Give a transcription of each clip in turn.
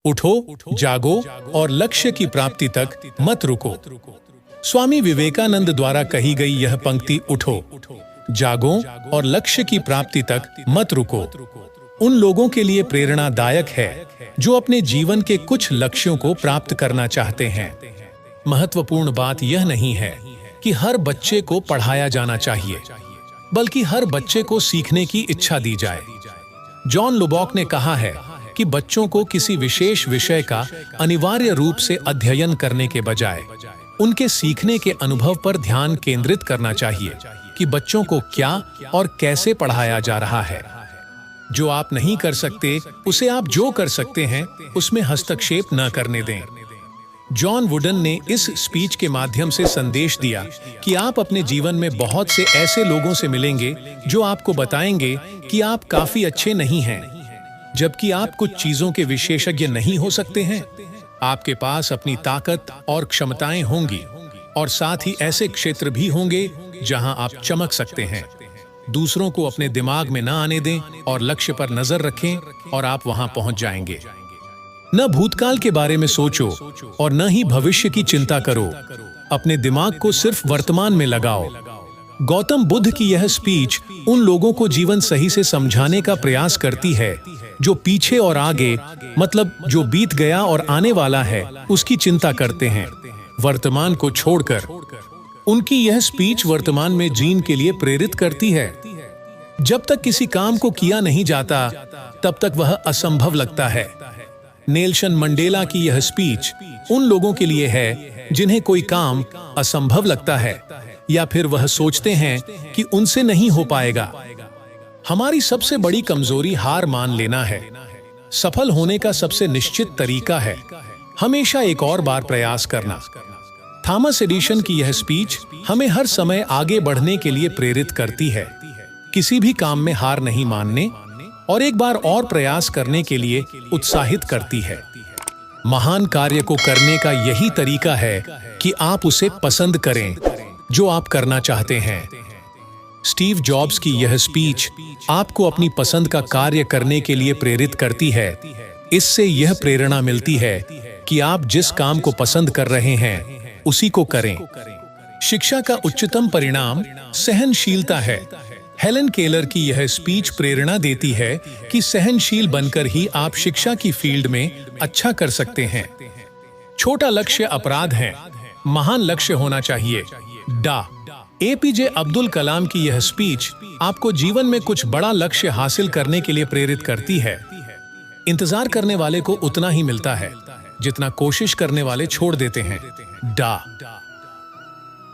उठो, जागो और लक्ष्य की प्राप्ति तक मत रुको। स्वामी विवेकानंद द्वारा कही गई यह पंक्ति उठो, जागो और लक्ष्य की प्राप्ति तक मत रुको उन लोगों के लिए प्रेरणादायक है जो अपने जीवन के कुछ लक्ष्यों को प्राप्त करना चाहते हैं। महत्वपूर्ण बात यह नहीं है कि हर बच्चे को पढ़ाया जाना चाहिए, बल्कि हर बच्चे को सीखने की इच्छा दी जाए। जॉन लुबॉक ने कहा है कि बच्चों को किसी विशेष विषय का अनिवार्य रूप से अध्ययन करने के बजाय उनके सीखने के अनुभव पर ध्यान केंद्रित करना चाहिए कि बच्चों को क्या और कैसे पढ़ाया जा रहा है। जो आप नहीं कर सकते उसे आप जो कर सकते हैं उसमें हस्तक्षेप न करने दें। जॉन वुडन ने इस स्पीच के माध्यम से संदेश दिया कि आप अपने जीवन में बहुत से ऐसे लोगों से मिलेंगे जो आपको बताएंगे कि आप काफी अच्छे नहीं हैं, जबकि आप कुछ चीजों के विशेषज्ञ नहीं हो सकते हैं। आपके पास अपनी ताकत और क्षमताएं होंगी और साथ ही ऐसे क्षेत्र भी होंगे जहां आप चमक सकते हैं। दूसरों को अपने दिमाग में न आने दें और लक्ष्य पर नजर रखें और आप वहां पहुंच जाएंगे। न भूतकाल के बारे में सोचो और न ही भविष्य की चिंता करो। अपने दिमाग को सिर्फ वर्तमान में लगाओ। गौतम बुद्ध की यह स्पीच उन लोगों को जीवन सही से समझाने का प्रयास करती है जो पीछे और आगे, मतलब जो बीत गया और आने वाला है, उसकी चिंता करते हैं, वर्तमान को छोड़कर। उनकी यह स्पीच वर्तमान में जीने के लिए प्रेरित करती है। जब तक किसी काम को किया नहीं जाता तब तक वह असंभव लगता है। नेल्सन मंडेला की यह स्पीच उन लोगों के लिए है जिन्हें कोई काम असंभव लगता है या फिर वह सोचते हैं कि उनसे नहीं हो पाएगा। हमारी सबसे बड़ी कमजोरी हार मान लेना है। सफल होने का सबसे निश्चित तरीका है हमेशा एक और बार प्रयास करना। थॉमस एडिसन की यह स्पीच हमें हर समय आगे बढ़ने के लिए प्रेरित करती है, किसी भी काम में हार नहीं मानने और एक बार और प्रयास करने के लिए उत्साहित करती है। महान कार्य को करने का यही तरीका है कि आप उसे पसंद करें जो आप करना चाहते हैं। स्टीव जॉब्स की यह स्पीच आपको अपनी पसंद का कार्य करने के लिए प्रेरित करती है। इससे यह प्रेरणा मिलती है कि आप जिस काम को पसंद कर रहे हैं उसी को करें। शिक्षा का उच्चतम परिणाम सहनशीलता है। हेलन केलर की यह स्पीच प्रेरणा देती है कि सहनशील बनकर ही आप शिक्षा की फील्ड में अच्छा कर सकते हैं। छोटा लक्ष्य अपराध है, महान लक्ष्य होना चाहिए। डा एपीजे अब्दुल कलाम की यह स्पीच आपको जीवन में कुछ बड़ा लक्ष्य हासिल करने के लिए प्रेरित करती है। इंतजार करने वाले को उतना ही मिलता है जितना कोशिश करने वाले छोड़ देते हैं। डा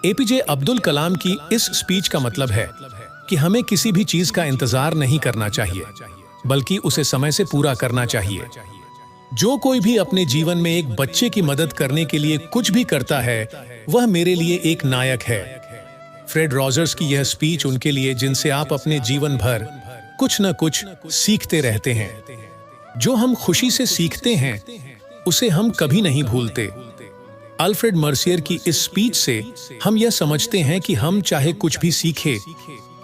एपीजे अब्दुल कलाम की इस स्पीच का मतलब है कि हमें किसी भी चीज का इंतजार नहीं करना चाहिए, बल्कि उसे समय से पूरा करना चाहिए। जो कोई भी अपने जीवन में एक बच्चे की मदद करने के लिए कुछ भी करता है वह मेरे लिए एक नायक है। फ्रेड रॉजर्स की यह स्पीच उनके लिए जिनसे आप अपने जीवन भर कुछ न कुछ सीखते रहते हैं। जो हम खुशी से सीखते हैं उसे हम कभी नहीं भूलते। अल्फ्रेड मर्सियर की इस स्पीच से हम यह समझते हैं कि हम चाहे कुछ भी सीखें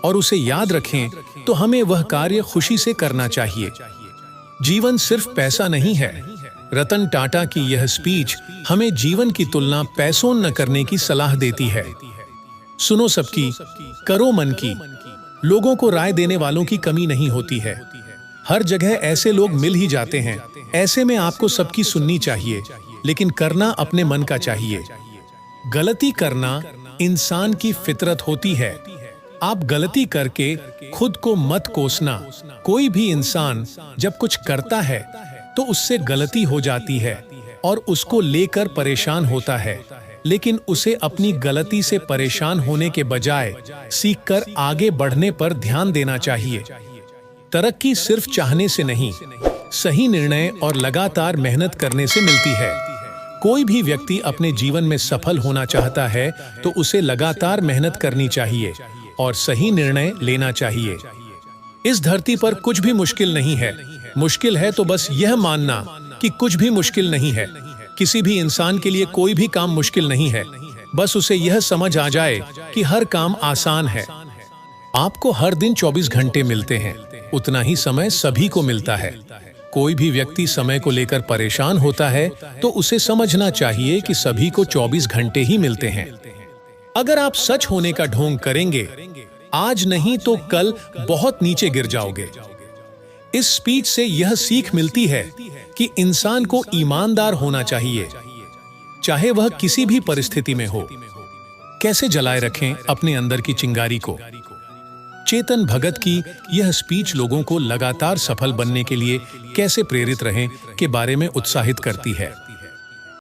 और उसे याद रखें तो हमें वह कार्य खुशी से करना चाहिए। जीवन सिर्फ पैसा नहीं है। रतन टाटा की यह स्पीच हमें जीवन की तुलना पैसों न करने की सलाह देती है। सुनो सबकी, करो मन की। लोगों को राय देने वालों की कमी नहीं होती है। हर जगह ऐसे लोग मिल ही जाते हैं। ऐसे में आपको सबकी सुननी चाहिए, लेकिन करना अपने मन का चाहिए। गलती करना इंसान की फितरत होती है। आप गलती करके खुद को मत कोसना। कोई भी इंसान जब कुछ करता है तो उससे गलती हो जाती है और उसको लेकर परेशान होता है, लेकिन उसे अपनी गलती से परेशान होने के बजाय सीखकर आगे बढ़ने पर ध्यान देना चाहिए। तरक्की सिर्फ चाहने से नहीं, सही निर्णय और लगातार मेहनत करने से मिलती है। कोई भी व्यक्ति अपने जीवन में सफल होना चाहता है तो उसे लगातार मेहनत करनी चाहिए और सही निर्णय लेना चाहिए। इस धरती पर कुछ भी मुश्किल नहीं है। मुश्किल है तो बस यह मानना कि कुछ भी मुश्किल नहीं है। किसी भी इंसान के लिए कोई भी काम मुश्किल नहीं है, बस उसे यह समझ आ जाए कि हर काम आसान है। आपको हर दिन 24 घंटे मिलते हैं, उतना ही समय सभी को मिलता है। कोई भी व्यक्ति समय को लेकर परेशान होता है तो उसे समझना चाहिए कि सभी को 24 घंटे ही मिलते हैं। अगर आप सच होने का ढोंग करेंगे, आज नहीं तो कल बहुत नीचे गिर जाओगे। इस स्पीच से यह सीख मिलती है कि इंसान को ईमानदार होना चाहिए, चाहे वह किसी भी परिस्थिति में हो। कैसे जलाए रखें अपने अंदर की चिंगारी को। चेतन भगत की यह स्पीच लोगों को लगातार सफल बनने के लिए कैसे प्रेरित रहें के बारे में उत्साहित करती है।